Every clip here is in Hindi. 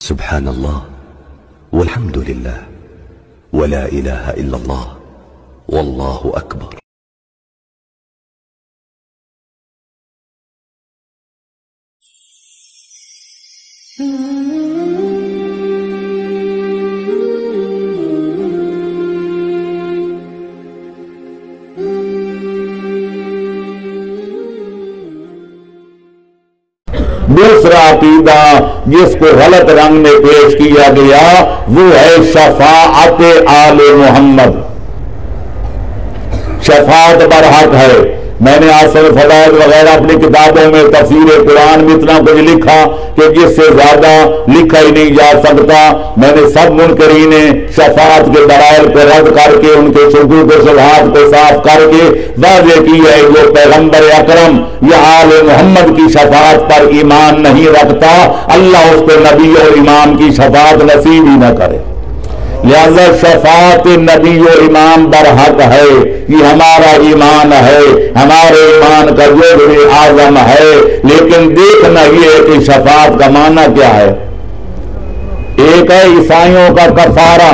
सुब्हानल्लाह वल्हम्दुलिल्लाह वला इलाहा इल्लल्लाह वल्लाहु अकबर। दूसरा अकीदा जिसको गलत रंग में पेश किया गया वो है शफाअत आले मोहम्मद। शफाअत बरहक है। मैंने आसर फवाइद वगैरह अपनी किताबों में तफसीर कुरान में इतना कुछ लिखा कि जिससे ज्यादा लिखा ही नहीं जा सकता। मैंने सब मुनकरीन शफाअत के दलाइल को रद्द करके उनके शुगूत शुबहात को साफ करके वाज़ेह की है जो पैगंबर अकरम या आले मोहम्मद की शफाअत पर ईमान नहीं रखता, अल्लाह उसको नबी और इमाम की शफाअत नसीब ही न करे। लिहाजा शफाअत नबी और इमाम बरहक है। ये हमारा ईमान है, हमारे ईमान का जुज़्व आज़म है। लेकिन देखना ये है कि शफाअत का माना क्या है। एक है ईसाइयों का कफारा,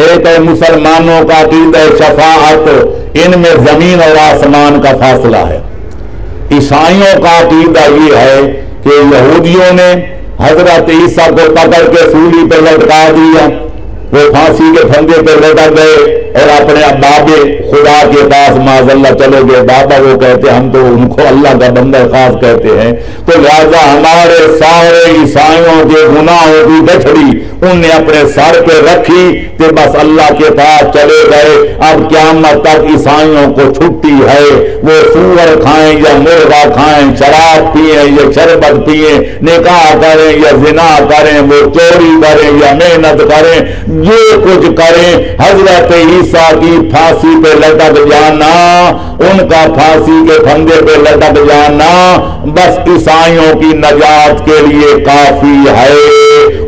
एक है मुसलमानों का अकीदा शफाअत। इनमें जमीन और आसमान का फासला है। ईसाइयों का अकीदा ये है कि यहूदियों ने हजरत ईसा को पकड़ के सूली पर लटका दिया, वो फांसी के फंदे पर लटक गए और अपने बाबे खुदा के पास माज़ल्ला चले गए। बाबा वो कहते हम तो उनको अल्लाह का बंदा खास कहते हैं। तो लिहाजा हमारे सारे ईसाइयों के गुनाहों की गठड़ी उनने अपने सर पे रखी तो बस अल्लाह के पास चले गए। अब क़यामत तक ईसाइयों को छुट्टी है। वो सूअर खाएं या मुर्गा खाएं, शराब पिए या शरबत पिए, निकाह करें या जिना करें, वो चोरी करें या मेहनत करें, जो कुछ करें, हजरत ईसा की फांसी पे लटक जाना, उनका फांसी के फंदे पे लटक जाना बस ईसाइयों की नजात के लिए काफी है।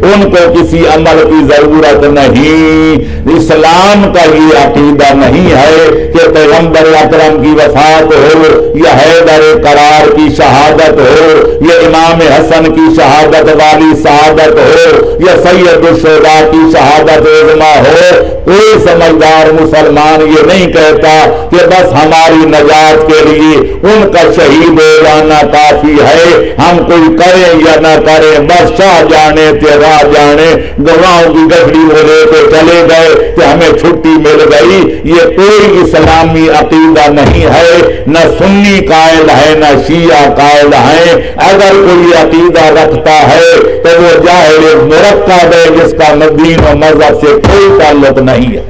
उनको किसी अमल की जरूरत नहीं। इस्लाम का ये अकीदा नहीं है कि पैगंबर अकरम की वफात हो या हैदर करार की शहादत हो या इमाम हसन की शहादत वाली शहादत हो या सैयद शुहदा की शहादत उज़्मा हो। कोई समझदार मुसलमान ये नहीं कहता कि बस हमारी नजात के लिए उनका शहीद हो जाना काफी है। हम कोई करें या ना करें, बस शाह जाने तेरा जाने, गवाहों की गठड़ी वो लेके चले गए कि हमें छुट्टी मिल गई। ये कोई इस्लामी अकीदा नहीं है। न सुन्नी कायल है न शिया कायल है। अगर कोई अकीदा रखता है तो वो जाहिर मुरक्कब है जिसका दीन और मजहब से कोई ताल्लुक नहीं है।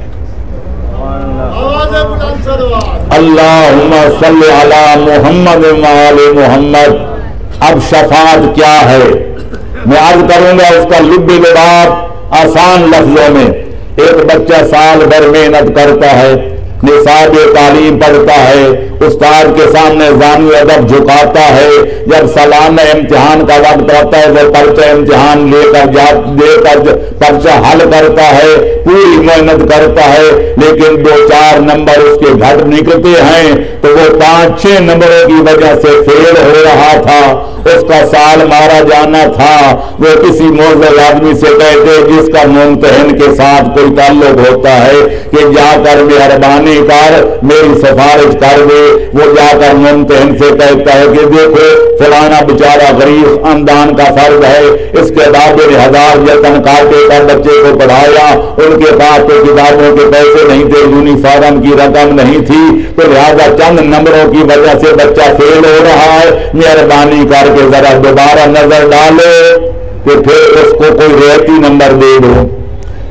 अल्लाहुम्मा सल्ली अला मुहम्मद व आले मुहम्मद। अब शफाअत क्या है मैं अर्ज करूंगा उसका लुब्बे लुबाब आसान लफ्जों में। एक बच्चा साल भर मेहनत करता है, निसाब तालीम पढ़ता है, उस्ताद के सामने जानी अदब झुकाता है। जब सालाना इम्तिहान का वक्त आता है वो पर्चा इम्तिहान देकर पर्चा हल करता है, पूरी मेहनत करता है, लेकिन 2-4 नंबर उसके घट निकलते हैं तो वो 5-6 नंबरों की वजह से फेल हो रहा था। उसका साल मारा जाना था। वो किसी मोज़ल आदमी से कहते जिसका मुम्तहिन के साथ कोई ताल्लुक होता है कि जाकर मेहरबानी कर मेरी सिफारिश कर दे। वो जाकर मुम्तहिन से कहता है कि देखो फलाना बेचारा गरीब खानदान का फर्ज है, इसके बाद 1000 जतन काटे कर बच्चे को पढ़ाया, उनके पास तो किताबों के पैसे नहीं थे, यूनिफॉर्म की रकम नहीं थी, तो लिहाजा चंद नंबरों की वजह से बच्चा फेल हो रहा है। मेहरबानी करके जरा दोबारा नजर डालो कि फिर उसको कोई रियायती नंबर दे दो।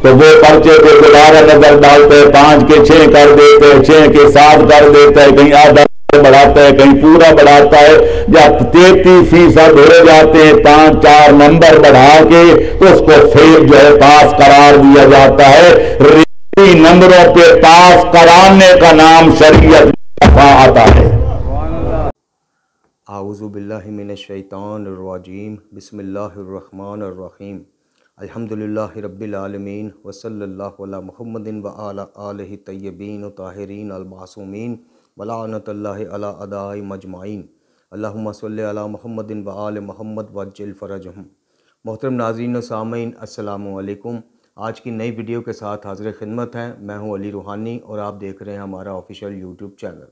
तो वो पर्चे को दोबारा नजर डालते, 5 के 6 कर देते, 6 के 7 कर देते हैं, कहीं आधा बढ़ाता है, कहीं पूरा बढ़ाता है। जब 33% हो जाते हैं 5-4 नंबर बढ़ा के तो उसको फेल जो है पास करार दिया जाता है। रियायती नंबरों पे पास कराने का नाम शरीयत आता है। आऊज़ु बिल्लाहि मिनश शैतानिर रजीम बिस्मिल्लाहिर रहमानिर रहीम अल्हम्दुलिल्लाहि रब्बिल आलमीन व सल्लल्लाहु अला मुहम्मदिन व अला आलिहि तय्यबीन व ताहिरीन अल मासूमीन व लानतुल्लाहि अला अदाई मजमाइन अल्लाहुम्मा सल्लि अला मुहम्मदिन व आलि मुहम्मद वज्जिल फरजहुम। मोहतरम नाज़रीन व सामीन अस्सलामु अलैकुम। आज की नई वीडियो के साथ हाज़िर खिदमत हैं। मैं हूं अली रूहानी और आप देख रहे हैं हमारा ऑफिशियल यूट्यूब चैनल।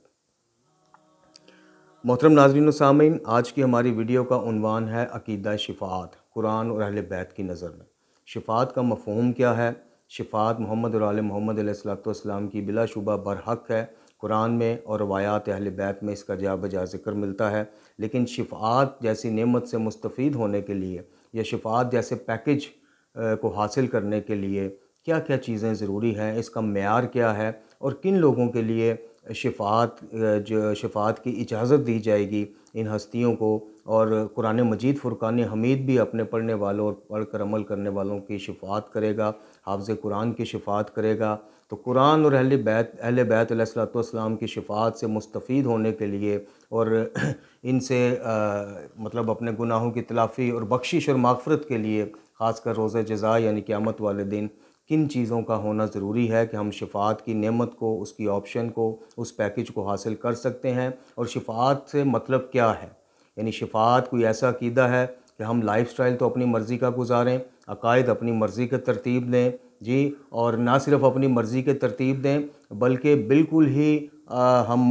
मोहतरम नाज़रीन व सामीन, आज की हमारी वीडियो का उन्वान है अक़ीदा शिफ़ाअत, कुरान और अहले बैत की नज़र में। शिफ़ाअत का मफ़हूम क्या है? शिफ़ाअत मोहम्मद और आले मोहम्मद अलैहिस्सलाम की बिलाशुबा बरहक है। कुरान में और रवायात अहले बैत में इसका जा बजा ज़िक्र मिलता है। लेकिन शिफ़ाअत जैसी नेमत से मुस्तफ़ीद होने के लिए या शिफ़ाअत जैसे पैकेज को हासिल करने के लिए क्या क्या चीज़ें ज़रूरी हैं, इसका मेयार क्या है और किन लोगों के लिए शिफ़ाअत की इजाज़त दी जाएगी इन हस्तियों को। और कुरान मजीद फ़ुरक़ान हमीद भी अपने पढ़ने वालों और पढ़कर अमल करने वालों की शिफ़ाअत करेगा, हाफ़िज़ कुरान की शिफ़ाअत करेगा। तो कुरान और अहले बैत अलैहिस्सलाम की शिफ़ाअत से मुस्तफ़ीद होने के लिए और इनसे मतलब अपने गुनाहों की तलाफ़ी और बख्शिश और माग़फ़िरत के लिए ख़ासकर रोज़े जज़ा यानी क़यामत वाले दिन किन चीज़ों का होना ज़रूरी है कि हम शिफ़ाअत की नेमत को, उसकी ऑप्शन को, उस पैकेज को हासिल कर सकते हैं। और शिफ़ाअत से मतलब क्या है? यानी शिफ़ाअत कोई ऐसा अक़ीदा है कि हम लाइफ़स्टाइल तो अपनी मर्ज़ी का गुजारें, अक़ायद अपनी मर्ज़ी के तरतीब दें जी, और ना सिर्फ़ अपनी मर्ज़ी के तरतीब दें बल्कि बिल्कुल ही हम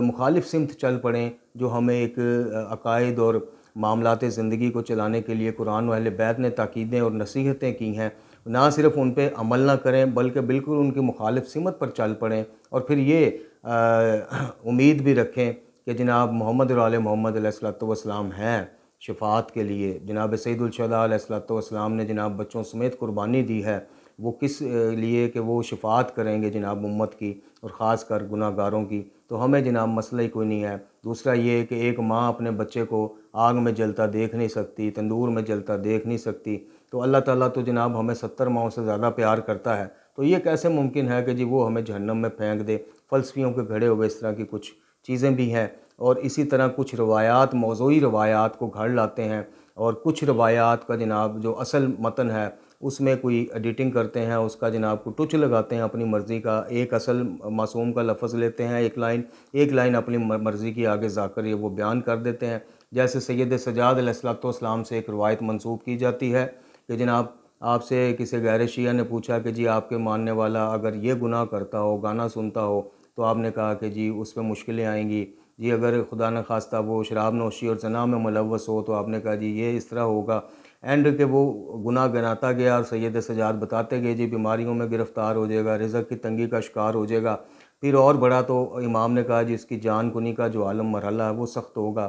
मुखालिफ सिमत चल पड़ें जो हमें एक अक़ायद और मामलात ज़िंदगी को चलाने के लिए कुरान व अहले बैत ने ताकीदें और नसीहतें की हैं। ना सिर्फ़ उन पे अमल ना करें बल्कि बिल्कुल उनकी मुखालिफ सिमत पर चल पड़ें और फिर ये उम्मीद भी रखें कि जनाब मोहम्मद और आले मोहम्मद अलैहिस्सलाम हैं शिफ़ाअत के लिए। जनाब सैयदुल शुहदा अलैहिस्सलाम ने जनाब बच्चों समेत कुर्बानी दी है, वो किस लिए कि वो शिफ़ाअत करेंगे जनाब उम्मत की और ख़ास कर गुनाहगारों की। तो हमें जनाब मसला ही कोई नहीं है। दूसरा ये कि एक माँ अपने बच्चे को आग में जलता देख नहीं सकती, तंदूर में जलता देख नहीं सकती, तो अल्लाह ताला तो जनाब हमें 70 माओं से ज़्यादा प्यार करता है। तो ये कैसे मुमकिन है कि जी वो हमें जहन्नम में फेंक दे? फ़लसफ़ियों के घड़े हुए इस तरह की कुछ चीज़ें भी हैं। और इसी तरह कुछ रवायात, मौज़ूई रवायात को घड़ लाते हैं और कुछ रवायात का जनाब जो असल मतन है उसमें कोई एडिटिंग करते हैं, उसका जनाब को टुच लगाते हैं अपनी मर्ज़ी का। एक असल मासूम का लफ्ज़ लेते हैं, एक लाइन अपनी मर्ज़ी की आगे जाकर ये वो बयान कर देते हैं। जैसे सैयद सज्जाद अलैहिस्सलाम से एक रवायत मंसूब की जाती है कि जनाब आपसे किसी गैर शिया ने पूछा कि जी आपके मानने वाला अगर ये गुनाह करता हो, गाना सुनता हो, तो आपने कहा कि जी उस पर मुश्किलें आएंगी। जी अगर खुदा न खास्ता वो शराब नोशी और जना में मुलव्वस हो, तो आपने कहा जी ये इस तरह होगा। एंड के वो गुनाह गिनाता गया और सैयद सज्जाद बताते गए जी बीमारियों में गिरफ़्तार हो जाएगा, रिज़्क़ की तंगी का शिकार हो जाएगा। फिर और बढ़ा तो इमाम ने कहा जी इसकी जान कुनी का जो आलम मरहला है वो सख्त होगा।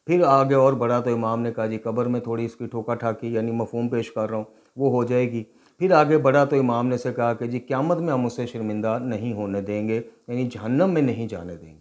फिर आगे और बढ़ा तो इमाम ने कहा जी कब्र में थोड़ी इसकी ठोका ठाकी यानी मफ़हूम पेश कर रहा हूँ वो हो जाएगी। फिर आगे बढ़ा तो इमाम ने से कहा कि जी क़यामत में हम उसे शर्मिंदा नहीं होने देंगे, यानी जहन्नम में नहीं जाने देंगे।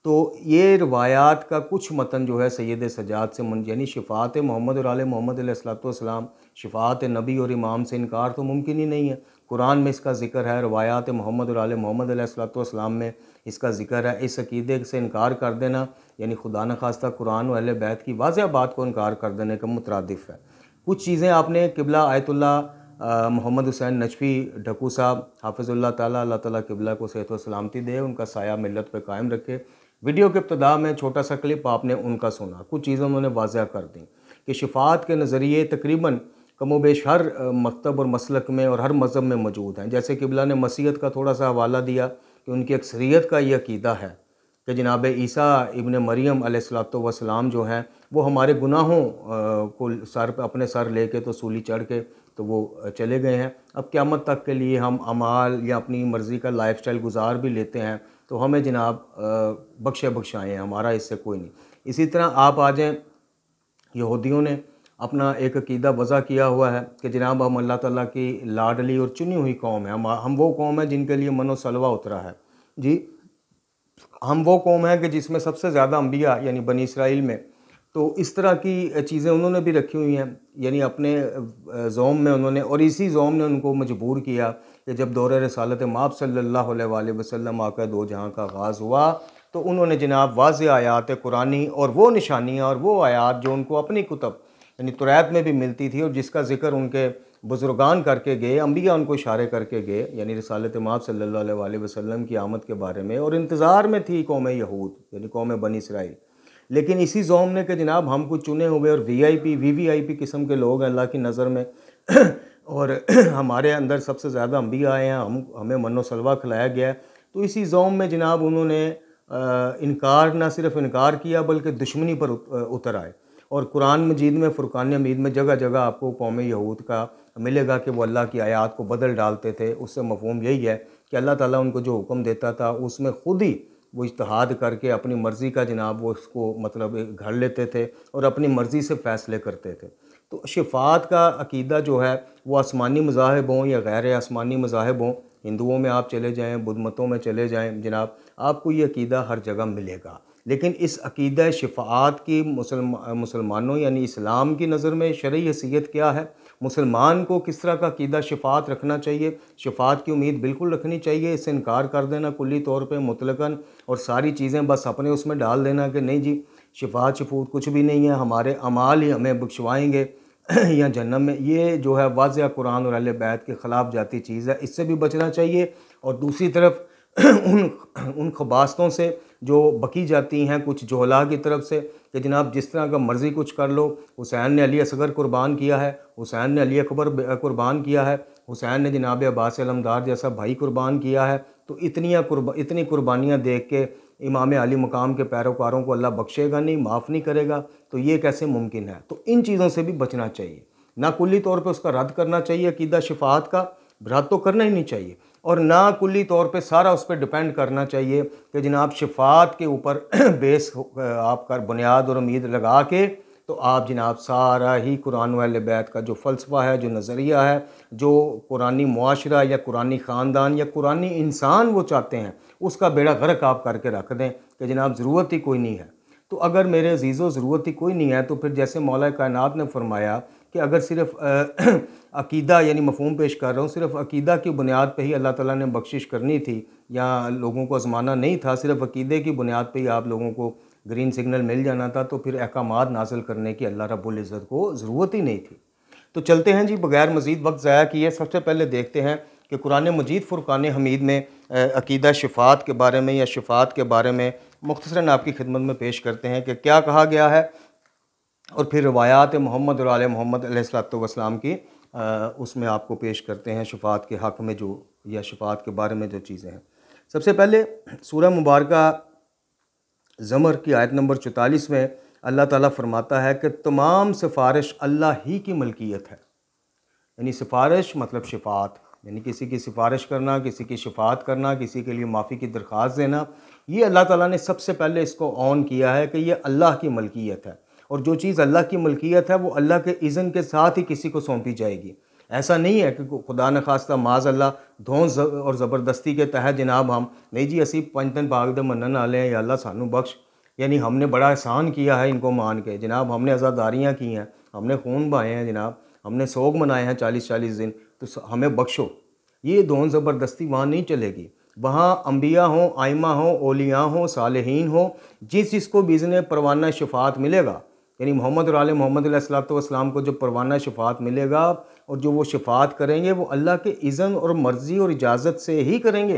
तो ये रवायात का कुछ मतन जो है सैयद सज्जाद से यानी शिफ़ाअत मोहम्मद और आले मोहम्मद अलैहिस्सलाम, शिफ़ाअत नबी और इमाम से इनकार तो मुमकिन ही नहीं है। कुरान में इसका ज़िक्र है, रवायात मोहम्मद और आले मोहम्मद अलैहिस्सलाम में इसका ज़िक्र है। इस अक़ीदे से इनकार कर देना यानी खुदा न खास्ता कुरान व अहले बैत की वाज़ेह बात को इनकार कर देने का मुतरादिफ़ है। कुछ चीज़ें आपने क़िबला आयतुल्लाह मोहम्मद हुसैन नजफ़ी ढक्कू साहब हाफ़िज़ुल्लाह ताला, अल्लाह ताला क़िबला को सेहत व सलामती दे, उनका साया मिल्लत पे कायम रखे। वीडियो के इब्तिदा में छोटा सा क्लिप आपने उनका सुना, कुछ चीज़ें उन्होंने वाज़ेह कर दी कि शिफ़ाअत के नज़रिए तकरीबन कमोबेश हर मकतब और मसलक में और हर मज़हब में मौजूद हैं। जैसे क़िबला ने मसीहत का थोड़ा सा हवाला दिया कि उनकी अक्सरियत का ये अक़ीदा है कि जनाब ईसा इब्न मरियम अलैहिस्सलाम जो हैं वो हमारे गुनाहों को सर पे अपने सर लेके तो सूली चढ़ के तो वो चले गए हैं। अब क़यामत तक के लिए हम अमाल या अपनी मर्ज़ी का लाइफ़स्टाइल गुजार भी लेते हैं तो हमें जनाब बख्शाएँ, हमारा इससे कोई नहीं। इसी तरह आप आ जाएँ, यहूदियों ने अपना एक अक़ीदा वज़ा किया हुआ है कि जनाब हम अल्लाह ताला की लाडली और चुनी हुई कौम है, हम वो कौम है जिनके लिए मनो सलवा उतरा है जी। हम वो कौम है कि जिसमें सबसे ज़्यादा अम्बिया यानी बनी इसराइल में। तो इस तरह की चीज़ें उन्होंने भी रखी हुई हैं, यानी अपने ज़ौम में उन्होंने, और इसी ज़ौम ने उनको मजबूर किया कि जब दौर रिसालत माब सल्लल्लाहु अलैहि वसल्लम आकर दो जहां का आगाज़ हुआ तो उन्होंने जनाब वाज़ेह आयात कुरानी और वो निशानियाँ और वो आयात जो उनको अपनी कुतब यानी तुरैत में भी मिलती थी और जिसका ज़िक्र उनके बुज़ुर्गान करके गए, अम्बिया उनको इशारे करके गए, यानी रिसालत माब सल्लल्लाहु अलैहि वसल्लम की आमद के बारे में, और इंतज़ार में थी कौम यहूद यानी कौम बनी इसराइल। लेकिन इसी ज़ौम ने कि जनाब हम कुछ चुने हुए और वीआईपी वीवीआईपी किस्म के लोग हैं अल्लाह की नज़र में और हमारे अंदर सबसे ज़्यादा अंबिया आए हैं, हमें मनो सलवा खिलाया गया है। तो इसी ज़ौम में जनाब उन्होंने इनकार, ना सिर्फ इनकार किया बल्कि दुश्मनी पर उतर आए। और कुरान मजीद में, फ़ुरक़ान हमीद में जगह जगह आपको कौम यहूद का मिलेगा कि वो अल्लाह की आयात को बदल डालते थे। उससे मफ़हूम यही है कि अल्लाह ताला उनको जो हुक्म देता था उसमें ख़ुद ही वो इज्तिहाद करके अपनी मर्ज़ी का जनाब वो उसको मतलब घर लेते थे और अपनी मर्ज़ी से फ़ैसले करते थे। तो शिफ़ात का अक़ीदा जो है वो आसमानी मज़ाहिब हों या गैर आसमानी मज़ाहिब हों, हिंदुओं में आप चले जाएँ, बुद्ध मतों में चले जाएँ जनाब, आपको ये अक़ीदा हर जगह मिलेगा। लेकिन इस अक़ीदा शिफ़ात की मुसलमानों यानी इस्लाम की नज़र में शरई हैसियत क्या है? मुसलमान को किस तरह का अक़ीदा शिफ़ात रखना चाहिए? शिफ़ात की उम्मीद बिल्कुल रखनी चाहिए, इससे इनकार कर देना कुल्ली तौर पे मुतलकन और सारी चीज़ें बस अपने उसमें डाल देना कि नहीं जी शिफ़ात शफूत कुछ भी नहीं है, हमारे अमाल ही हमें बख्शवाएँगे या जन्नत में, ये जो है वाज़िह कुरान और अहले बैत के ख़िलाफ़ जाती चीज़ है, इससे भी बचना चाहिए। और दूसरी तरफ उन ख़बास्तों से जो बकी जाती हैं कुछ जोहला की तरफ से कि जनाब जिस तरह का मर्ज़ी कुछ कर लो, हुसैन ने अली असगर कुर्बान किया है, हुसैन ने अली अकबर कुर्बान किया है, हुसैन ने जनाब अब्बास अलमदार जैसा भाई कुर्बान किया है। तो इतनी कुर्बानियाँ देख के इमाम अली मकाम के पैरोकारों को अल्लाह बख्शेगा नहीं, माफ़ नहीं करेगा, तो ये कैसे मुमकिन है? तो इन चीज़ों से भी बचना चाहिए, ना कुल्ली तौर पे उसका रद्द करना चाहिए, अक़ीदा शिफ़ात का रद्द तो करना ही नहीं चाहिए, और ना कुल्ली तौर पे सारा उस पर डिपेंड करना चाहिए कि जनाब शिफ़ात के ऊपर बेस आपका बुनियाद और उम्मीद लगा के तो आप जनाब सारा ही कुरान व अहले बैत का जो फ़लसफ़ा है, जो नज़रिया है, जो कुरानी मुआशरा या कुरानी ख़ानदान या कुरानी इंसान वो चाहते हैं, उसका बेड़ा गर्क आप करके रख दें कि जनाब ज़रूरत ही कोई नहीं है। तो अगर मेरे अज़ीज़ों ज़रूरत ही कोई नहीं है तो फिर जैसे मौला कायनात ने फरमाया कि अगर सिर्फ़ अक़ीदा यानी मफ़हूम पेश कर रहा हूँ, सिर्फ़ अक़ीदा की बुनियाद पे ही अल्लाह ताला ने बख्शिश करनी थी या लोगों को आज़माना नहीं था, सिर्फ़ अक़ीदे की बुनियाद पे ही आप लोगों को ग्रीन सिग्नल मिल जाना था, तो फिर अहकामात नाज़िल करने की अल्लाह रब्बुल इज़्ज़त को ज़रूरत ही नहीं थी। तो चलते हैं जी बग़ैर मज़ीद वक्त ज़ाया किए, सबसे पहले देखते हैं कि कुरान मजीद फ़ुरक़ान हमीद में अक़ीदा शिफ़ात के बारे में या शिफ़ात के बारे में मुख्तसरन आपकी खिदमत में पेश करते हैं कि क्या कहा गया है, और फिर रवायात मोहम्मद और आले मोहम्मद अलैहिस्सलातु वस्सलाम की उसमें आपको पेश करते हैं शिफ़ात के हक़ में जो या शिफ़ात के बारे में जो चीज़ें हैं। सबसे पहले सूरह मुबारका ज़मर की आयत नंबर 44 में अल्लाह ताला फरमाता है कि तमाम सिफारिश अल्लाह ही की मलकियत है। यानी सिफारिश मतलब शिफ़ात, यानी किसी की सिफारिश करना, किसी की शिफ़ात करना, किसी के लिए माफ़ी की दरख्वास्त देना, ये अल्लाह ताला ने सबसे पहले इसको ऑन किया है कि ये अल्लाह की मलकियत है। और जो चीज़ अल्लाह की मलकियत है वो अल्लाह के इज़्न के साथ ही किसी को सौंपी जाएगी। ऐसा नहीं है कि खुदा न खास्ता माज़ अल्लाह धौंस और ज़बरदस्ती के तहत जनाब हम नहीं जी असी 5 दिन भाग दे मनन वाले हैं या अल्लाह सानू बख्श, यानी हमने बड़ा एहसान किया है इनको मान के, जनाब हमने आज़ादारियाँ की हैं, हमने खून बहाए हैं, जनाब हमने सोग मनाए हैं 40-40 दिन, तो हमें बख्शो। ये धौन ज़बरदस्ती वहाँ नहीं चलेगी। वहाँ अम्बिया हों, आइमा हों, औलिया हों, सालेहीन हों, जिसको भी इज़्न परवाना शिफ़ात मिलेगा, यानी मोहम्मद और आले मोहम्मद अलैहिस्सलातु वस्सलाम को जो परवाना शिफ़ात मिलेगा और जो वो शिफ़ात करेंगे वो अल्लाह के इज़्न और मर्ज़ी और इजाज़त से ही करेंगे।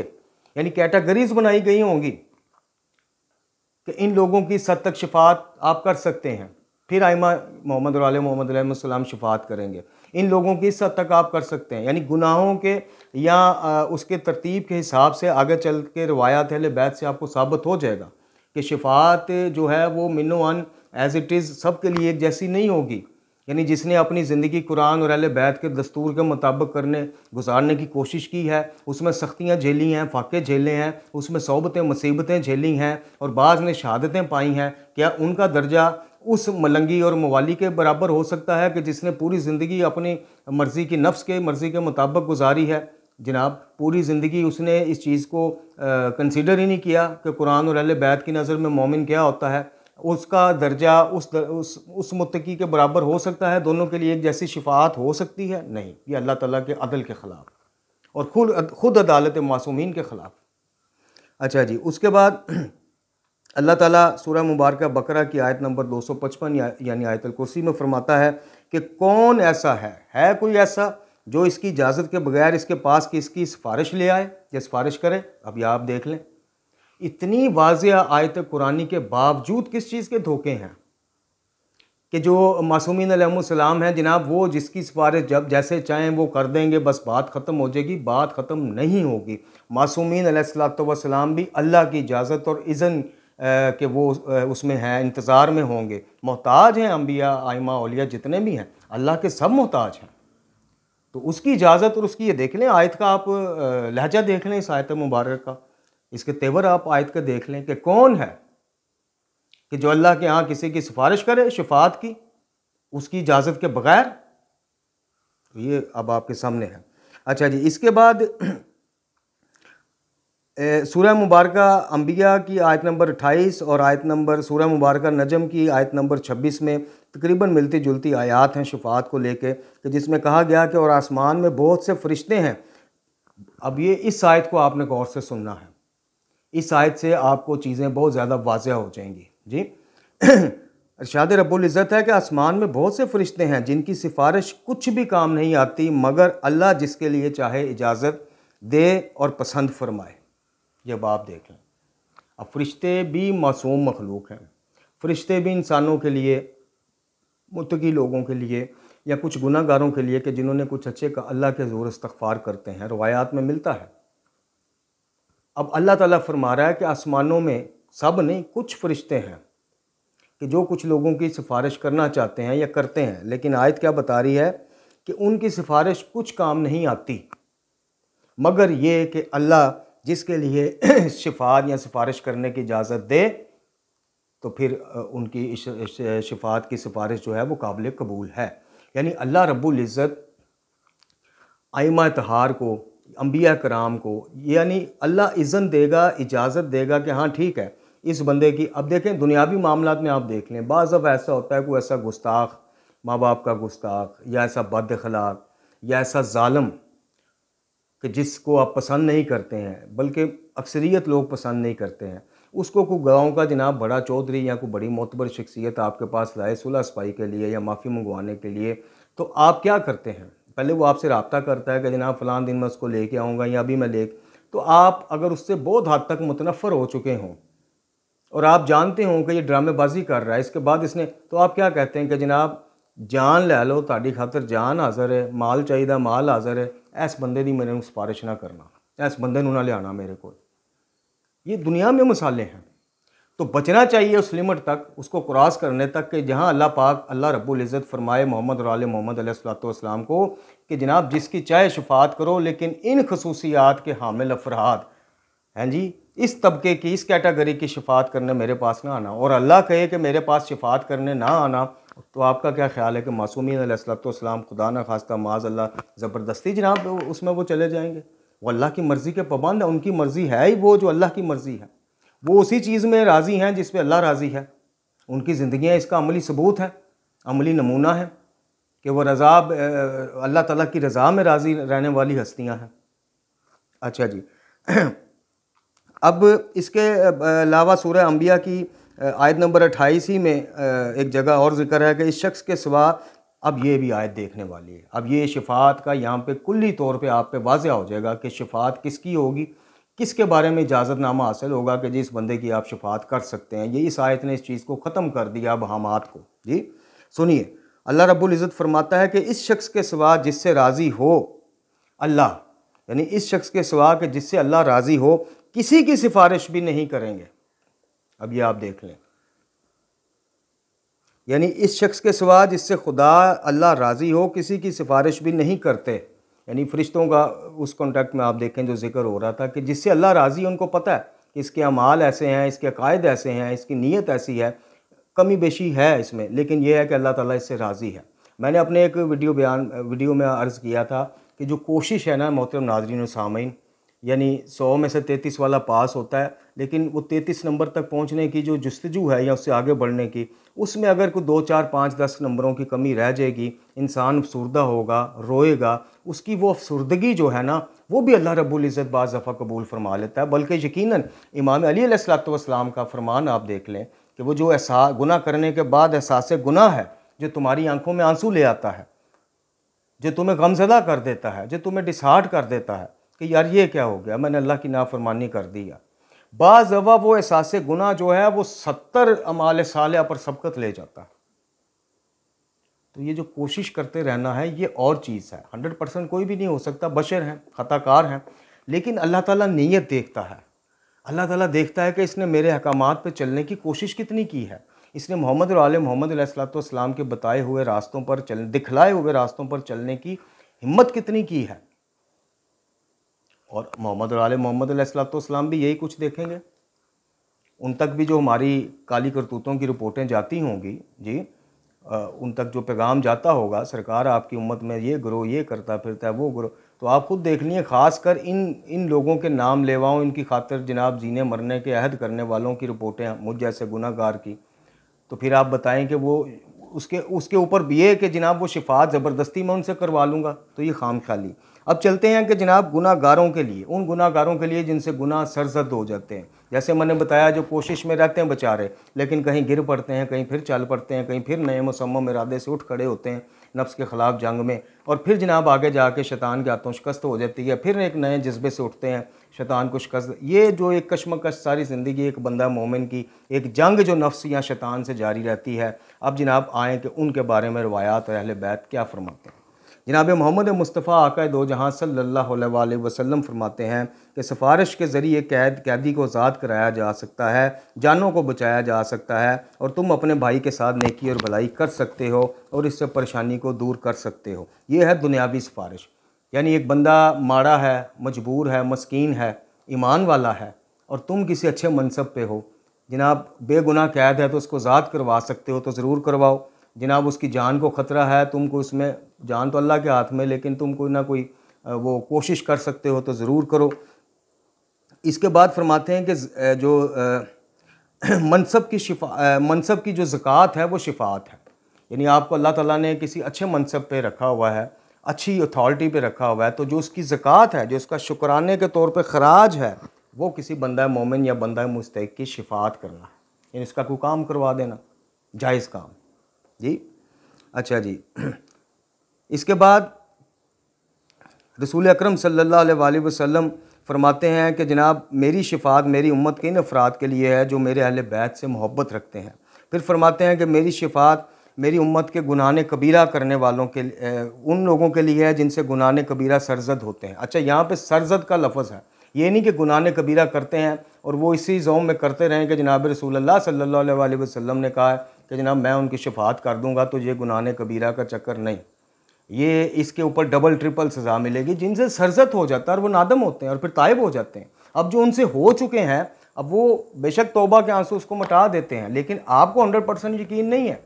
यानी कैटेगरीज बनाई गई होंगी कि इन लोगों की सद तक शिफ़ात आप कर सकते हैं, फिर आइमा मोहम्मद और आले मोहम्मद अलैहिस्सलाम शिफ़ात करेंगे, इन लोगों की सद तक आप कर सकते हैं। यानी गुनाहों के या उसके तरतीब के हिसाब से आगे चल के रवायात अहले बैत से आपको साबित हो जाएगा कि शिफ़ात जो है वो मिनो वन एज़ इट इज़ सब के लिए एक जैसी नहीं होगी। यानी जिसने अपनी ज़िंदगी कुरान और अहले बैत के दस्तूर के मुताबिक गुजारने की कोशिश की है, उसमें सख्तियाँ झेली हैं, फाके झेले हैं, उसमें सौबतें मुसीबतें झेली हैं और बाज़ ने शहादतें पाई हैं, क्या उनका दर्जा उस मलंगी और मवाली के बराबर हो सकता है कि जिसने पूरी ज़िंदगी अपनी मर्ज़ी की नफ्स के मर्ज़ी के मुताबिक गुजारी है? जनाब पूरी ज़िंदगी उसने इस चीज़ को कंसीडर ही नहीं किया कि कुरान और अहले बैत की नज़र में मोमिन क्या होता है, उसका दर्जा उस मुत्तकी के बराबर हो सकता है? दोनों के लिए एक जैसी शिफ़ात हो सकती है? नहीं, ये अल्लाह ताला के अदल के ख़िलाफ़ और खुद अदालत मासूमीन के ख़िलाफ़। अच्छा जी, उसके बाद अल्लाह ताला सूरह मुबारका बकरा की आयत नंबर 255 यानी आयतुल कुर्सी में फरमाता है कि कौन ऐसा है कोई ऐसा जो इसकी इजाज़त के बगैर इसके पास की इसकी सिफारिश ले आए या सिफारिश करे? अब यह आप देख लें, इतनी वाज़िया आयत कुरानी के बावजूद किस चीज़ के धोखे हैं कि जो मासूमीन अलैहिस्सलाम हैं जनाब, वो जिसकी सिफारिश जब जैसे चाहें वो कर देंगे, बस बात ख़त्म हो जाएगी। बात ख़त्म नहीं होगी। मासूमीन अलैहिस्सलाम भी अल्लाह की इजाज़त और इज़्न कि वो उसमें हैं, इंतज़ार में होंगे। मोहताज हैं अम्बिया आइमा औलिया जितने भी हैं, अल्लाह के सब मोहताज हैं। तो उसकी इजाज़त और उसकी ये देख लें, आयत का आप लहजा देख लें, इस आयत मुबारक का, इसके तेवर आप आयत का देख लें कि कौन है कि जो अल्लाह के यहाँ किसी की सिफारिश करे शफात की, उसकी इजाज़त के बग़ैर। तो ये अब आपके सामने है। अच्छा जी, इसके बाद सूरह मुबारक अंबिया की आयत नंबर 28 और आयत नंबर सूरह मुबारक नजम की आयत नंबर 26 में तकरीबन मिलती जुलती आयात हैं शफात को लेके, कि जिसमें कहा गया कि और आसमान में बहुत से फरिश्ते हैं। अब ये इस आयत को आपने गौर से सुनना है। इस आयत से आपको चीज़ें बहुत ज़्यादा वाज़िया हो जाएंगी जी। इरशाद रब्बुल इज़्ज़त है कि आसमान में बहुत से फरिश्ते हैं जिनकी सिफारिश कुछ भी काम नहीं आती मगर अल्लाह जिसके लिए चाहे इजाज़त दे और पसंद फरमाए। ये बात देख लें। अब फरिश्ते भी मासूम मखलूक हैं, फरिश्ते भी इंसानों के लिए, मुत्तकी लोगों के लिए या कुछ गुनाहगारों के लिए कि जिन्होंने कुछ अच्छे का अल्लाह के ज़ोर इस्तग़फ़ार करते हैं, रवायात में मिलता है। अब अल्लाह ताला फरमा रहा है कि आसमानों में सब नहीं, कुछ फरिश्ते हैं कि जो कुछ लोगों की सिफारिश करना चाहते हैं या करते हैं, लेकिन आयत क्या बता रही है कि उनकी सिफारिश कुछ काम नहीं आती मगर ये कि अल्लाह जिसके लिए शिफात या सिफारिश करने की इजाज़त दे तो फिर उनकी शिफात की सिफारिश जो है वो काबिल कबूल है। यानी अल्लाह रब्बुल इज़्ज़त आइमा तहार को, अंबिया कराम को, यानी अल्लाह इज़्ज़त देगा, इजाज़त देगा कि हाँ ठीक है इस बंदे की। अब देखें दुनियावी मामलात में आप देख लें, बाज़ अब ऐसा होता है कोई ऐसा गुस्ताख, माँ बाप का गुस्ताख या ऐसा बद अखलाक या ऐसा ज़ालिम कि जिसको आप पसंद नहीं करते हैं, बल्कि अक्सरियत लोग पसंद नहीं करते हैं, उसको कोई गाँव का जनाब बड़ा चौधरी या कोई बड़ी मोतबर शख्सियत आपके पास लाए सुलह सफाई के लिए या माफ़ी मंगवाने के लिए, तो आप क्या करते हैं? पहले वो आपसे रब्ता करता है कि जनाब फ़लाँ दिन मैं उसको लेके आऊँगा या अभी मैं ले, तो आप अगर उससे बहुत हद तक मुतनफ़र हो चुके हों और आप जानते हों कि ये ड्रामेबाजी कर रहा है, इसके बाद इसने, तो आप क्या कहते हैं कि जनाब जान लै लो, ताड़ी खातर जान हाज़र है, माल चाहिए माल हाज़र है, ऐस बंदे दी मेरे सिफारिश ना करना, ऐस बंदे नूं ना लियाना मेरे को। ये दुनिया में मसाले हैं। तो बचना चाहिए उस लिमिट तक, उसको क्रॉस करने तक कि जहाँ अल्लाह पाक, अल्लाह रब्बुल इज़्ज़त फरमाए मोहम्मद और आले मोहम्मद अलैहिस्सलाम को कि जनाब जिसकी चाहे शफात करो लेकिन इन खसूसियात के हामिल अफराद हैं जी, इस तबके की, इस कैटेगरी की शफात करने मेरे पास ना आना। और अल्लाह कहे कि मेरे पास शफात करने ना आना, तो आपका क्या ख्याल है कि मासूमीन अलैहिस्सलाम खुदा न खास्ता माज़ अल्लाह ज़बरदस्ती जनाब उसमें वो चले जाएंगे? वो अल्लाह की मर्ज़ी के पाबंद है, उनकी मर्ज़ी है ही वो जो अल्लाह की मर्ज़ी है, वो उसी चीज़ में राज़ी हैं जिस पे अल्लाह राज़ी है। उनकी ज़िंदगियाँ इसका अमली सबूत है, अमली नमूना है कि वो रज़ा अल्लाह ताला की रज़ा में राज़ी रहने वाली हस्तियाँ हैं। अच्छा जी, अब इसके अलावा सूरह अंबिया की आयत नंबर 28 ही में एक जगह और ज़िक्र है कि इस शख्स के सिवा, अब ये भी आयत देखने वाली है। अब ये शफात का यहाँ पे कुल्ली तौर पे आप पे वाज़िह हो जाएगा कि शफात किसकी होगी, किसके बारे में इजाज़तनामा हासिल होगा कि जिस बंदे की आप शफात कर सकते हैं। ये इस आयत ने इस चीज़ को ख़त्म कर दिया, बहामात को। जी सुनिए, अल्लाह रब्बुल इज़्ज़त फरमाता है कि इस शख्स के सिवा जिससे राज़ी हो अल्लाह, यानी इस शख्स के सिवा कि जिससे अल्लाह राज़ी हो, किसी की सिफारिश भी नहीं करेंगे। अब ये आप देख लें, यानी इस शख्स के सिवा जिससे खुदा अल्लाह राज़ी हो, किसी की सिफारिश भी नहीं करते। यानी फ़रिश्तों का उस कॉन्टेक्ट में आप देखें जो जिक्र हो रहा था कि जिससे अल्लाह राज़ी है, उनको पता है कि इसके अमाल ऐसे हैं, इसके अकायद ऐसे हैं, इसकी नीयत ऐसी है, कमी बेशी है इसमें, लेकिन यह है कि अल्लाह ताला इससे राज़ी है। मैंने अपने एक वीडियो में अर्ज़ किया था कि जो कोशिश है ना मोहतरम नाज़रीन और सामीन, यानी 100 में से 33 वाला पास होता है, लेकिन वो 33 नंबर तक पहुंचने की जो जुस्तजू है या उससे आगे बढ़ने की, उसमें अगर कोई 2, 4, 5, 10 नंबरों की कमी रह जाएगी, इंसान अफसुर्दा होगा, रोएगा, उसकी वो अफसुर्दगी जो है ना, वो भी अल्लाह रब्बुल इज़्ज़त बाज़ दफ़ा कबूल फरमा लेता है। बल्कि यकीनन इमाम अली अलैहिस्सलाम का फरमान आप देख लें कि वो जो गुनाह करने के बाद एहसास गुनाह है, जो तुम्हारी आंखों में आंसू ले आता है, जो तुम्हें गमज़दा कर देता है, जो तुम्हें डिसहार्ट कर देता है कि यार ये क्या हो गया, मैंने अल्लाह की नाफरमानी कर दी है, बाज़ दफ़ा वो एहसास गुनाह जो है वो 70 अमाल सालिहा पर सबकत ले जाता है। तो ये जो कोशिश करते रहना है ये और चीज़ है। 100% कोई भी नहीं हो सकता, बशर हैं, ख़ताकार हैं, लेकिन अल्लाह ताला नीयत देखता है। अल्लाह ताला देखता है कि इसने मेरे अहकामात पे चलने की कोशिश कितनी की है, इसने मोहम्मद और आले मोहम्मद अलैहिस्सलाम के बताए हुए रास्तों पर दिखलाए हुए रास्तों पर चलने की हिम्मत कितनी की है। और मोहम्मद और आले मोहम्मद अलैहिस्सलाम भी यही कुछ देखेंगे। उन तक भी जो हमारी काली करतूतों की रिपोर्टें जाती होंगी जी, उन तक जो पैगाम जाता होगा, सरकार आपकी उम्मत में ये ग्रोह ये करता फिरता है, वो ग्रोह, तो आप खुद देख लीजिए, ख़ासकर इन लोगों के नाम लेवाओं, इनकी खातिर जनाब जीने मरने के अहद करने वालों की रिपोर्टें मुझ जैसे गुनाहगार की, तो फिर आप बताएं कि वो उसके ऊपर भी ये कि जनाब वो शिफात ज़बरदस्ती मैं उनसे करवा लूँगा, तो ये खाम ख्याली। अब चलते हैं कि जनाब गुनाहगारों के लिए, उन गुनाहगारों के लिए जिनसे गुनाह सरजद हो जाते हैं, जैसे मैंने बताया जो कोशिश में रहते हैं बेचारे, लेकिन कहीं गिर पड़ते हैं, कहीं फिर चल पड़ते हैं, कहीं फिर नए मुसम्मम इरादे से उठ खड़े होते हैं नफ्स के ख़िलाफ़ जंग में, और फिर जनाब आगे जाके शैतान के हाथों शिकस्त हो जाती है, फिर एक नए जज्बे से उठते हैं शैतान को शिकस्त। ये जो एक कशमकश सारी ज़िंदगी एक बंदा मोमिन की, एक जंग जो नफ्स या शैतान से जारी रहती है। अब जनाब आएँ कि उनके बारे में रवायात और अहले बैत क्या फ़रमाते हैं। जनाब मोहम्मद मुस्तफ़ा आका दो जहाँ सल्लल्लाहु अलैहि वसल्लम फरमाते हैं कि सिफारिश के ज़रिए कैदी को आज़ाद कराया जा सकता है, जानों को बचाया जा सकता है, और तुम अपने भाई के साथ नेकी और भलाई कर सकते हो और इससे परेशानी को दूर कर सकते हो। ये है दुनियावी सिफारिश। यानी एक बंदा माड़ा है, मजबूर है, मस्कीन है, ईमान वाला है, और तुम किसी अच्छे मनसब पे हो, जनाब बेगुनाह कैद है तो उसको आज़ाद करवा सकते हो तो ज़रूर करवाओ। जनाब उसकी जान को ख़तरा है, तुमको इसमें, जान तो अल्लाह के हाथ में, लेकिन तुम कोई ना कोई वो कोशिश कर सकते हो तो ज़रूर करो। इसके बाद फरमाते हैं कि जो मनसब की जो ज़कात है वो शिफ़ात है। यानी आपको अल्लाह ताला ने किसी अच्छे मनसब पे रखा हुआ है, अच्छी अथॉरिटी पे रखा हुआ है, तो जो उसकी ज़कात है, जो उसका शुक्राने के तौर पे ख़राज है, वो किसी बंदा मोमिन या बंदा मुस्तहिक़ की शिफ़ात करना है, यानी इसका कोई काम करवा देना, जायज़ काम जी। अच्छा जी, इसके बाद रसूल अकरम सल्लल्लाहु अलैहि वसल्लम फरमाते हैं कि जनाब मेरी शिफ़ात मेरी उम्मत के इन अफराद के लिए है जो मेरे अहले बैत से मोहब्बत रखते हैं। फिर फरमाते हैं कि मेरी शिफ़ात मेरी उम्मत के गुनाह कबीरा करने वालों के उन लोगों के लिए है जिनसे गुनाह कबीरा सरजद होते हैं। अच्छा, यहाँ पे सरजद का लफ्ज़ है, ये नहीं कि गुनाह कबीरा करते हैं और वो इसी ज़ौम में करते रहें कि जनाब रसूलुल्लाह सल्लल्लाहु अलैहि वसल्लम ने कहा है कि जनाब मैं उनकी शिफ़ात कर दूँगा, तो ये गुनाह कबीरा का चक्कर नहीं, ये इसके ऊपर डबल ट्रिपल सज़ा मिलेगी। जिनसे सरजद हो जाता है और वो नादम होते हैं और फिर ताइब हो जाते हैं। अब जो उनसे हो चुके हैं, अब वो बेशक तौबा के आंसू उसको मिटा देते हैं, लेकिन आपको 100% यकीन नहीं है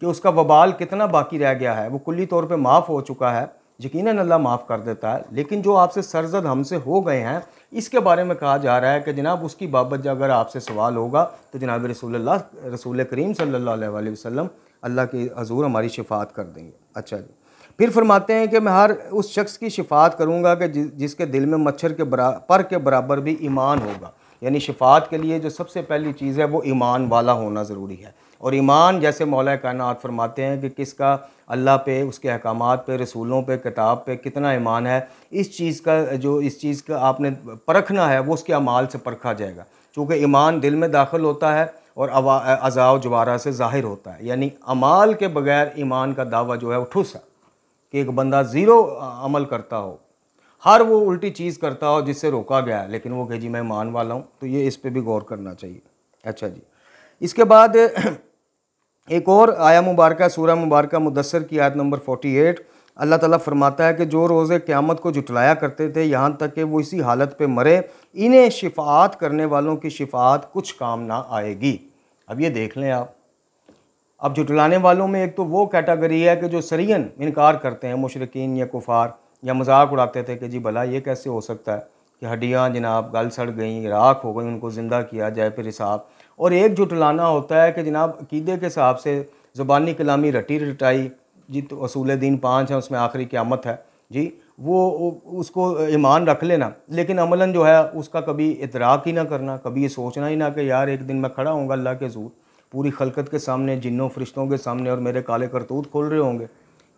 कि उसका वबाल कितना बाकी रह गया है। वो कुल्ली तौर पे माफ़ हो चुका है, यकीनन अल्लाह माफ़ कर देता है, लेकिन जो आपसे सरजद हमसे हो गए हैं, इसके बारे में कहा जा रहा है कि जनाब उसकी बाबत अगर आपसे सवाल होगा तो जनाब रसूल करीम सल्लल्लाहु अलैहि वसल्लम अल्लाह के हजूर हमारी शिफ़ात कर देंगे। अच्छा जी, फिर फरमाते हैं कि मैं हर उस शख्स की शिफ़ात करूँगा कि जिसके दिल में मच्छर के पर के बराबर भी ईमान होगा। यानी शिफ़ात के लिए जो सबसे पहली चीज़ है वो ईमान वाला होना ज़रूरी है। और ईमान, जैसे मौला कायनात फरमाते हैं कि किसका अल्लाह पे, उसके अहकामात पे, रसूलों पे, किताब पे कितना ईमान है, इस चीज़ का आपने परखना है, वो उसके अमाल से परखा जाएगा। चूँकि ईमान दिल में दाखिल होता है और अज़ा जवारा से ज़ाहिर होता है। यानी अमाल के बगैर ईमान का दावा जो है वो ठुस है कि एक बंदा ज़ीरो अमल करता हो, हर वो उल्टी चीज़ करता हो जिससे रोका गया है, लेकिन वो कहे जी मैं ईमान वाला हूँ, तो ये इस पे भी गौर करना चाहिए। अच्छा जी, इसके बाद एक और आया मुबारक, सूरह मुबारक मुदस्सर की आयत नंबर 48, अल्लाह ताला फरमाता है कि जो रोज़े क़यामत को जुटलाया करते थे यहाँ तक कि वो इसी हालत पे मरे, इन्हें शिफ़ात करने वालों की शिफ़ात कुछ काम ना आएगी। अब ये देख लें आप, अब जुटलाने वालों में एक तो वो कैटेगरी है कि जो सरियन इनकार करते हैं, मुशरिकीन या कुफार, या मजाक उड़ाते थे कि जी भला ये कैसे हो सकता है कि हड्डियाँ जनाब गल सड़ गई, राख हो गई, उनको ज़िंदा किया जाए फिर हिसाब। और एक जुटलाना होता है कि जनाब अकीदे के हिसाब से ज़ुबानी कलामी रटी रटाई जी, तो असूल दीन 5 है, उसमें आखिरी क़यामत है जी, वो उसको ईमान रख लेना, लेकिन अमलन जो है उसका कभी इतराक ही ना करना, कभी ये सोचना ही ना कि यार एक दिन मैं खड़ा हूँगा अल्लाह के हज़ूर, पूरी खलकत के सामने, जिन्नों फरिश्तों के सामने, और मेरे काले करतूत खोल रहे होंगे,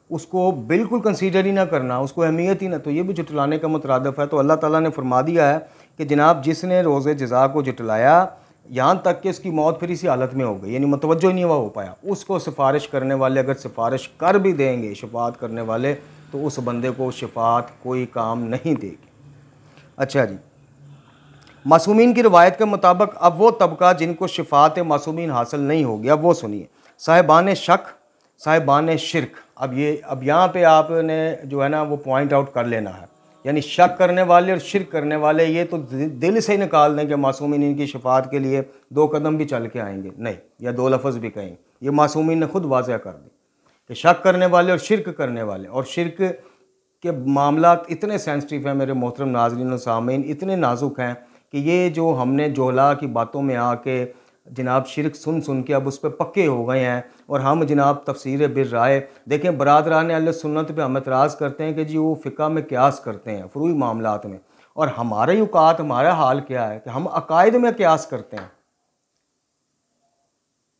उसको बिल्कुल कंसीडर ही ना करना, उसको अहमियत ही ना, तो ये भी जुटलाने का मुतरादफ़ है। तो अल्लाह ताला ने फरमा दिया है कि जनाब जिसने रोज़े जज़ा को जुटलाया यहाँ तक कि उसकी मौत फिर इसी हालत में हो गई, यानी मुतवज्जो ही नहीं हुआ हो पाया, उसको सिफारिश करने वाले अगर सिफारिश कर भी देंगे, शफात करने वाले, तो उस बंदे को शफात कोई काम नहीं देगी। अच्छा जी, मासूमीन की रवायत के मुताबिक अब वो तबका जिनको शफात मासूमीन हासिल नहीं होगी, अब वो सुनिए, साहिबान शक, साहिबान शिरक। अब यहाँ पे आपने जो है ना वो पॉइंट आउट कर लेना है, यानी शक करने वाले और शिरक करने वाले ये तो दिल से ही निकाल दें कि मासूमीन इनकी शफात के लिए 2 कदम भी चल के आएंगे, नहीं, या 2 लफ्ज़ भी कहेंगे। ये मासूमीन ने खुद वाज़ह कर दी कि शक करने वाले और शिरक करने वाले, और शिरक के मामलात इतने सेंसिटिव हैं मेरे मोहतरम नाज़रीन और सामीन, इतने नाजुक हैं कि ये जो हमने जोला की बातों में आके जनाब शिरक सुन सुन के अब उस पर पक्के हो गए हैं, और हम जनाब तफसीर बिर राय देखें, बरादरान अहले सुन्नत पे हम एतराज़ करते हैं कि जी वो फ़िक़्ह में क्यास करते हैं फ़ुरूई मामलात में, और हमारे औकात हमारा हाल क्या है कि हम अकायद में क्यास करते हैं।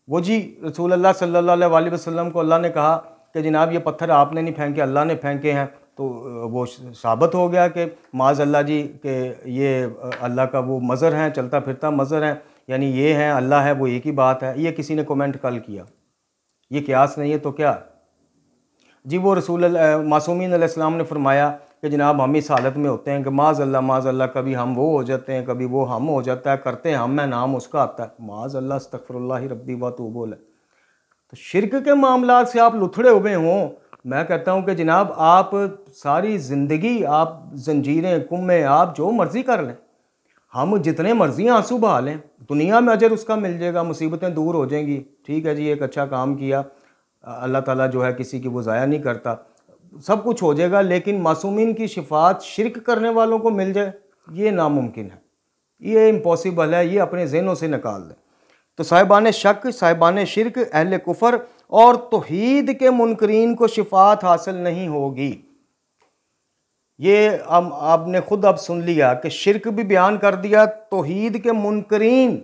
वो जी रसूल अल्लाह सल्लल्लाहु अलैहि वसल्लम को अल्लाह ने कहा कि जनाब ये पत्थर आपने नहीं फेंके, अल्लाह ने फेंके हैं, तो वो साबित हो गया कि माज़ अल्लाह जी के ये अल्लाह का वो मज़र हैं, चलता फिरता मज़र हैं, यानी ये हैं अल्लाह है, वो एक ही बात है। ये किसी ने कमेंट कल किया, ये क्यास नहीं है तो क्या जी। वो रसूल मासूमीन अलैहिस्सलाम ने फरमाया कि जनाब हम इस हालत में होते हैं कि माज़ अल्लाह, कभी हम वो हो जाते हैं, कभी वो हम हो जाता है, करते हैं हम है, नाम उसका आता है, माज़ अल्लाह, अस्तग़फिरुल्लाह रब्बी व अतूबु अलैह। तो शिरक के मामलात से आप लुथड़े हुए हों, मैं कहता हूं कि जनाब आप सारी ज़िंदगी आप जंजीरें कुम्मे आप जो मर्ज़ी कर लें, हम जितने मर्ज़ी आंसू बहा लें, दुनिया में अजर उसका मिल जाएगा, मुसीबतें दूर हो जाएंगी, ठीक है जी, एक अच्छा काम किया, अल्लाह ताला जो है किसी की वो ज़ाया नहीं करता, सब कुछ हो जाएगा। लेकिन मासूमीन की शिफात शिरक करने वालों को मिल जाए, ये नामुमकिन है, ये इम्पॉसिबल है, ये अपने जहनों से निकाल दें। तो साहिबान शक, साहिबान शिरक, अहले कुफर और तौहीद के मुनकरीन को शिफात हासिल नहीं होगी। ये आपने खुद अब सुन लिया कि शिरक भी बयान कर दिया, तौहीद के मुनकरीन।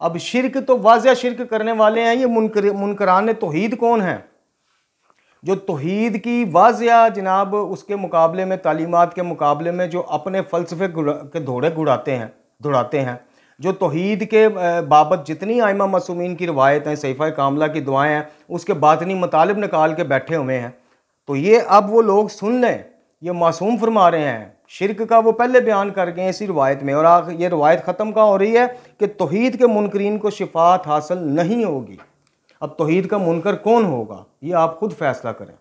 अब शिरक तो वाज़ह शिरक करने वाले हैं, ये मुनकरान तौहीद कौन है? जो तौहीद की वाज़ह जनाब उसके मुकाबले में, तालीमात के मुकाबले में जो अपने फ़लसफ़े के घोड़े दौड़ाते हैं, जो तौहीद के बाबत जितनी आइमा मासूमीन की रवायत हैं, सहीफ़ा कामला की दुआएं हैं, उसके बातनी मतालिब निकाल के बैठे हुए हैं, तो ये अब वो लोग सुन लें, ये मासूम फरमा रहे हैं। शिरक का वो पहले बयान कर गए इसी रवायत में, और ये रवायत ख़त्म कहाँ हो रही है कि तौहीद के मुनकरीन को शिफात हासिल नहीं होगी। अब तौहीद का मुनकर कौन होगा ये आप खुद फैसला करें।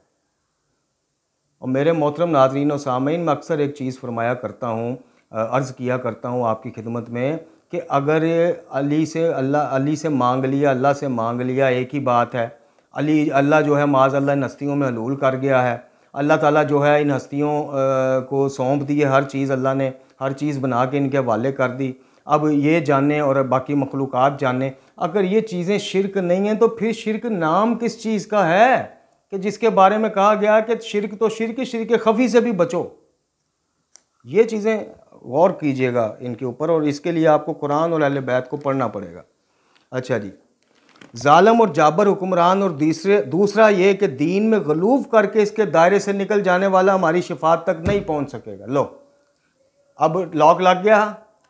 और मेरे मोहतरम नाज़रीन और सामीन, मैं अक्सर एक चीज़ फरमाया करता हूँ, अर्ज़ किया करता हूँ आपकी खिदमत में कि अगर अली से मांग लिया, अल्लाह से मांग लिया, एक ही बात है। अल्लाह जो है माज़ अल्लाह इन हस्तियों में हलूल कर गया है, अल्लाह ताला जो है इन हस्तियों को सौंप दी है, हर चीज़ अल्लाह ने हर चीज़ बना के इनके हवाले कर दी। अब ये जाने और बाकी मखलूक़ात जाने, अगर ये चीज़ें शिरक नहीं हैं तो फिर शिरक नाम किस चीज़ का है कि जिसके बारे में कहा गया कि शिरक तो शिरक खफ़ी से भी बचो। ये चीज़ें गौर कीजिएगा इनके ऊपर, और इसके लिए आपको कुरान और अहले बैत को पढ़ना पड़ेगा। अच्छा जी, जालिम और जाबर हुक्मरान, और दूसरा ये कि दीन में गलूफ करके इसके दायरे से निकल जाने वाला हमारी शिफात तक नहीं पहुंच सकेगा। लो, अब लॉक लग गया,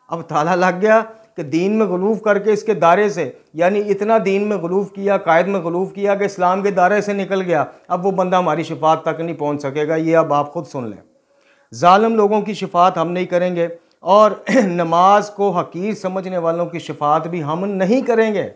अब ताला लग गया कि दीन में गलूफ करके इसके दायरे से, यानी इतना दीन में गलूफ किया, कायद में गलूफ किया कि इस्लाम के दायरे से निकल गया, अब वो बंदा हमारी शिफात तक नहीं पहुँच सकेगा। ये अब आप खुद सुन लें। जालिम लोगों की शिफात हम नहीं करेंगे, और नमाज को हकीर समझने वालों की शिफात भी हम नहीं करेंगे।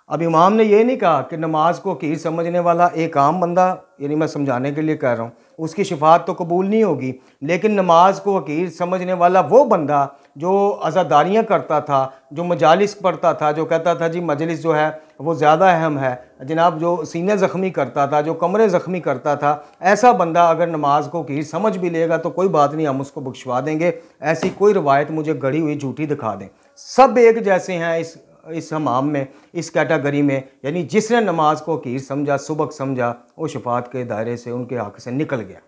अब इमाम ने ये नहीं कहा कि नमाज को हकीर समझने वाला एक आम बंदा, यानी मैं समझाने के लिए कह रहा हूँ, उसकी शिफात तो कबूल नहीं होगी, लेकिन नमाज को हकीर समझने वाला वो बंदा जो अज़ादारियाँ करता था, जो मजालिस पढ़ता था, जो कहता था जी मजलिस जो है वो ज़्यादा अहम है जनाब, जो सीने ज़ख्मी करता था, जो कमरे ज़ख्मी करता था, ऐसा बंदा अगर नमाज को हकीर समझ भी लेगा तो कोई बात नहीं, हम उसको बख्शवा देंगे। ऐसी कोई रवायत मुझे गढ़ी हुई झूठी दिखा दें। सब एक जैसे हैं इस हमाम में, इस कैटेगरी में, यानी जिसने नमाज को हकीर समझा, सुबक समझा, वो शफात के दायरे से, उनके हक़ से निकल गया।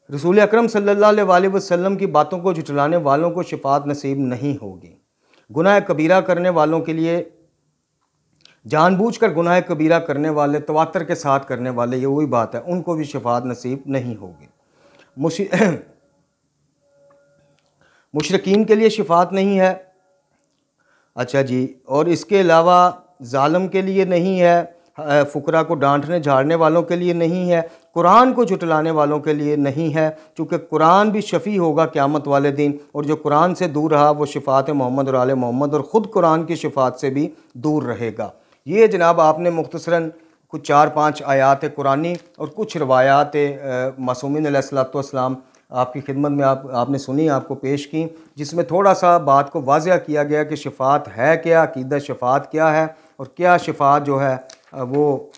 रसूल अकरम सल्लल्लाहु अलैहि वसल्लम की बातों को झुठलाने वालों को शफात नसीब नहीं होगी। गुनाह कबीरा करने वालों के लिए जानबूझकर गुनाह कबीरा करने वाले, तवातर के साथ करने वाले, ये वही बात है, उनको भी शफात नसीब नहीं होगी। मुशरिकीन के लिए शफात नहीं है। अच्छा जी, और इसके अलावा जालिम के लिए नहीं है, फ़ुकरा को डांटने झाड़ने वालों के लिए नहीं है, कुरान को झुटलाने वालों के लिए नहीं है, चूँकि कुरान भी शफ़ी होगा क़यामत वाले दिन, और जो कुरान से दूर रहा वो शफ़ात मोहम्मद और आले मोहम्मद और ख़ुद कुरान की शफ़ात से भी दूर रहेगा। ये जनाब आपने मुख्तसरन कुछ 4-5 आयात कुरानी और कुछ रवायात मासूमीन अलैहिस्सलाम आपकी खिदमत में आपने सुनी, आपको पेश की, जिसमें थोड़ा सा बात को वाज़िया किया गया कि शफ़ात है क्या, अक़ीदा शफ़ात क्या है, और क्या शफ़ात जो है वो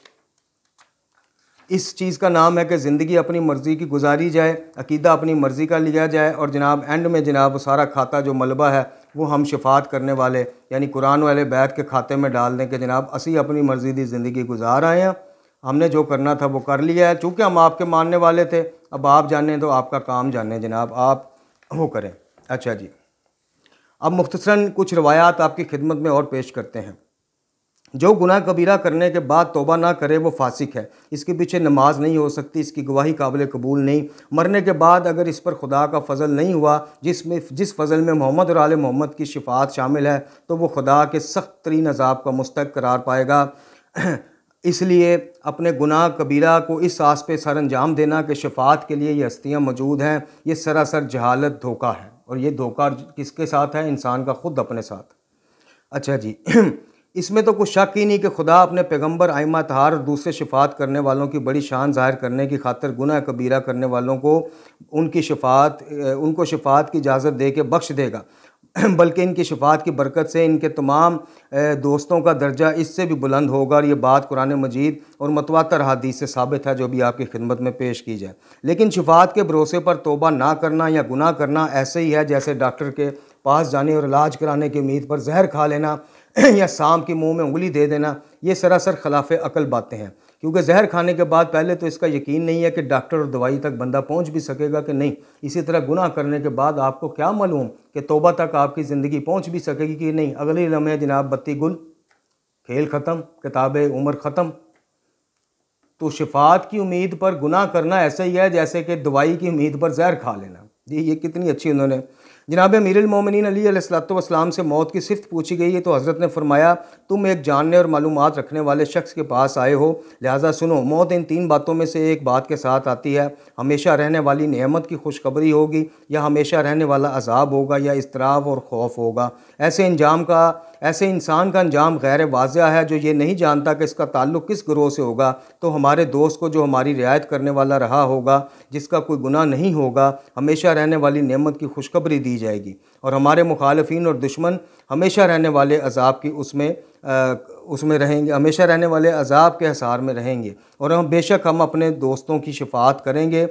इस चीज़ का नाम है कि ज़िंदगी अपनी मर्ज़ी की गुजारी जाए, अक़ीदा अपनी मर्ज़ी का लिया जाए, और जनाब एंड में जनाब सारा खाता जो मलबा है वो हम शफ़ात करने वाले यानी कुरान वाले बैत के खाते में डाल दें कि जनाब असी अपनी मर्ज़ी की ज़िंदगी गुजार आए हैं, हमने जो करना था वो कर लिया है, चूँकि हम आपके मानने वाले थे, अब आप जाने तो आपका काम जाने, जनाब आप वो करें। अच्छा जी, अब मुख्तसरन कुछ रवायात आपकी खिदमत में और पेश करते हैं। जो गुनाह कबीरा करने के बाद तौबा ना करे वो फासिक है, इसके पीछे नमाज नहीं हो सकती, इसकी गवाही काबिल कबूल नहीं, मरने के बाद अगर इस पर खुदा का फ़ज़ल नहीं हुआ जिस फ़ज़ल में मोहम्मद और आले मोहम्मद की शिफ़ात शामिल है, तो वो खुदा के सख्त तरीन अज़ाब का मुस्तहिक़ करार पाएगा। इसलिए अपने गुनाह कबीरा को इस आस पे सर अंजाम देना कि शफ़ात के लिए ये हस्तियाँ मौजूद हैं, ये सरासर जहालत, धोखा है, और ये धोखा किसके साथ है? इंसान का ख़ुद अपने साथ। अच्छा जी, इसमें तो कुछ शक ही नहीं कि खुदा अपने पैगंबर आइमा तहार और दूसरे शफ़ात करने वालों की बड़ी शान ज़ाहिर करने की खातिर गुनाह कबीरा करने वालों को उनको शफ़ात की इजाज़त दे के बख्श देगा, बल्कि इनकी शफ़ात की बरकत से इनके तमाम दोस्तों का दर्जा इससे भी बुलंद होगा, और ये बात कुरान मजीद और मतवातर हदीस से साबित है जो भी आपकी खिदमत में पेश की जाए। लेकिन शफ़ात के भरोसे पर तौबा ना करना या गुनाह करना ऐसे ही है जैसे डॉक्टर के पास जाने और इलाज कराने की उम्मीद पर जहर खा लेना या सांप के मुंह में उंगली दे देना। ये सरासर खिलाफ अकल बातें हैं, क्योंकि जहर खाने के बाद पहले तो इसका यकीन नहीं है कि डॉक्टर और दवाई तक बंदा पहुंच भी सकेगा कि नहीं। इसी तरह गुनाह करने के बाद आपको क्या मालूम कि तौबा तक आपकी ज़िंदगी पहुंच भी सकेगी कि नहीं। अगले लम्हे जनाब बत्ती गुल, खेल ख़त्म, किताब उम्र ख़त्म। तो शफ़ात की उम्मीद पर गुनाह करना ऐसा ही है जैसे कि दवाई की उम्मीद पर जहर खा लेना। जी, ये कितनी अच्छी उन्होंने जनाब अमीरुल मोमिनीन अली अलैहिस्सलाम से मौत की सिफ़त पूछी गई है, तो हज़रत ने फरमाया, तुम एक जानने और मालूमात रखने वाले शख्स के पास आए हो, लिहाजा सुनो। मौत इन 3 बातों में से एक बात के साथ आती है, हमेशा रहने वाली नेमत की खुशखबरी होगी, या हमेशा रहने वाला अजाब होगा, या इस्तराब और खौफ होगा। ऐसे इंसान का अंजाम गैर वाज़िया है जो ये नहीं जानता कि इसका ताल्लुक़ किस गिरोह से होगा। तो हमारे दोस्त को जो हमारी रियायत करने वाला रहा होगा, जिसका कोई गुनाह नहीं होगा, हमेशा रहने वाली नेमत की खुशखबरी दी जाएगी, और हमारे मुखालिफिन और दुश्मन हमेशा रहने वाले अजाब की उसमें रहेंगे, हमेशा रहने वाले अजाब के हसार में रहेंगे, और हम अपने दोस्तों की शफ़ात करेंगे।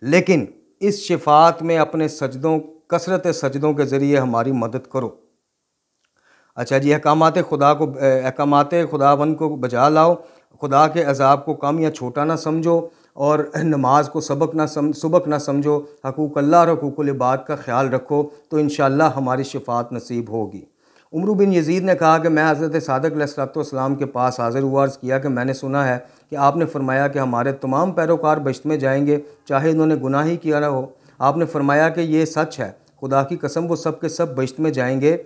लेकिन इस शफ़ात में अपने कसरत सजदों के ज़रिए हमारी मदद करो। अच्छा जी, अहकामात खुदावन को बजा लाओ, खुदा के अजाब को कम या छोटा ना समझो, और नमाज को सबक ना समझो, हकूक़ अल्लाह और हकूक़ुल इबाद का ख्याल रखो, तो इंशाअल्लाह हमारी शफ़ात नसीब होगी। उमर बिन यजीद ने कहा कि मैं हज़रत सादिक़ अलैहिस्सलाम के पास हाज़िर हुआ, अर्ज़ किया कि मैंने सुना है कि आपने फरमाया कि हमारे तमाम पैरोकार बहिश्त में जाएंगे, चाहे इन्होंने गुनाह ही किया ना हो। आपने फरमाया कि ये सच है, खुदा की कसम वो सब के सब बहिश्त में जाएंगे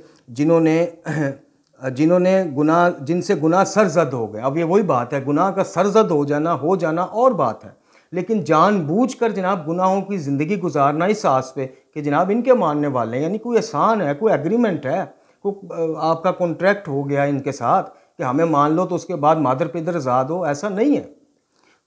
जिनसे गुनाह सरजद हो गए। अब ये वही बात है, गुनाह का सरजद हो जाना और बात है, लेकिन जानबूझकर जनाब गुनाहों की ज़िंदगी गुजारना इस आस पे कि जनाब इनके मानने वाले हैं, यानी कोई एहसान है, कोई एग्रीमेंट है, कोई आपका कॉन्ट्रैक्ट हो गया इनके साथ कि हमें मान लो तो उसके बाद मादर पिदर आज़ाद हो, ऐसा नहीं है।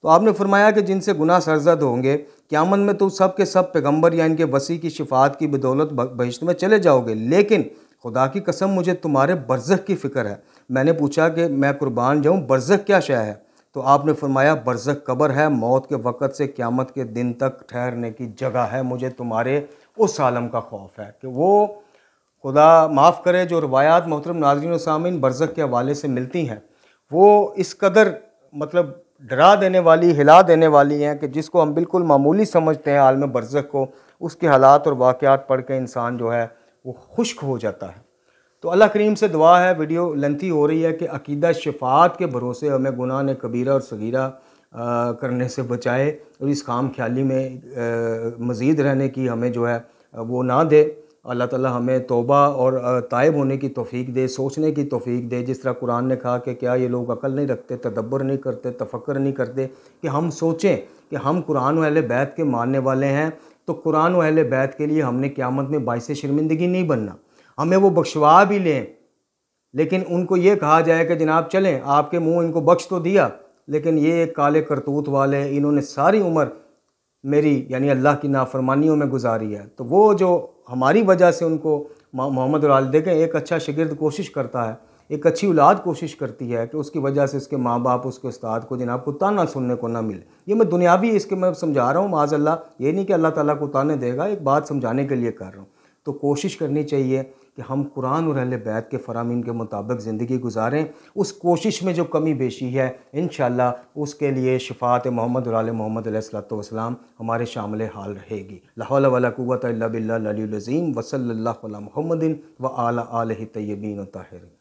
तो आपने फरमाया कि जिनसे गुनाह सरजद होंगे, क़यामत में तो सब के सब पैगंबर या इनके वसी की शिफ़ात की बदौलत बहिश्त में चले जाओगे, लेकिन खुदा की कसम मुझे तुम्हारे बरज़ख की फ़िक्र है। मैंने पूछा कि मैं कुर्बान जाऊँ, बरज़ख क्या शय है? तो आपने फरमाया, बरज़ख कब्र है, मौत के वक़्त से क़यामत के दिन तक ठहरने की जगह है। मुझे तुम्हारे उस आलम का खौफ है कि वो खुदा माफ़ करे जो रवायात मोहतरम नाज़रीन व सामीन बरज़ख के हवाले से मिलती हैं, वो इस कदर मतलब डरा देने वाली, हिला देने वाली हैं कि जिसको हम बिल्कुल मामूली समझते हैं आलम बरज़ख को, उसके हालात और वाक़यात पढ़ के इंसान जो है वो खुश्क हो जाता है। तो अल्लाह करीम से दुआ है, वीडियो लेंथी हो रही है, कि अकीदा शफात के भरोसे हमें गुनाह ने कबीरा और सगीरा करने से बचाए और इस खाम ख्याली में मज़ीद रहने की हमें जो है वो ना दे। अल्लाह ताला हमें तौबा और ताइब होने की तौफीक दे, सोचने की तौफीक दे। जिस तरह कुरान ने कहा कि क्या ये लोग अकल नहीं रखते, तदब्बर नहीं करते, तफक्कर नहीं करते, कि हम सोचें कि हम कुरान व अहले बैत के मानने वाले हैं, तो कुरान व अहले बैत के लिए हमने क़यामत में बाइस शर्मिंदगी नहीं बनना। हमें वो बख्शवा भी लें, लेकिन उनको ये कहा जाए कि जनाब चलें, आपके मुँह इनको बख्श तो दिया, लेकिन ये काले करतूत वाले, इन्होंने सारी उम्र मेरी यानी अल्लाह की नाफरमानियों में गुजारी है। तो वो जो हमारी वजह से उनको मोहम्मद और आल देखें, एक अच्छा शागिर्द कोशिश करता है, एक अच्छी औलाद कोशिश करती है कि उसकी वजह से उसके माँ बाप, उसके उस्ताद को जनाब को ताना सुनने को ना मिले। ये मैं दुनियावी इसके मैं समझा रहा हूँ, माज़अल्लाह, ये नहीं कि अल्लाह ताला को ताने देगा, एक बात समझाने के लिए कर रहा हूँ। तो कोशिश करनी चाहिए कि हम कुरान और अहले बैत के फ़रामीन के मुताबिक ज़िंदगी गुजारें। उस कोशिश में जो कमी बेशी है, इंशाअल्लाह उसके लिए शफ़ाअत मोहम्मद और आले मोहम्मद अलैहिस्सलातु वस्सलाम हमारे शामिल हाल रहेगी। ला हौला वला कुव्वता इल्ला बिल्लाहिल अलीयुल अज़ीम व सल्लल्लाहु अला मुहम्मदिन व आला आलिहि तय्यबीन ताहिरीन।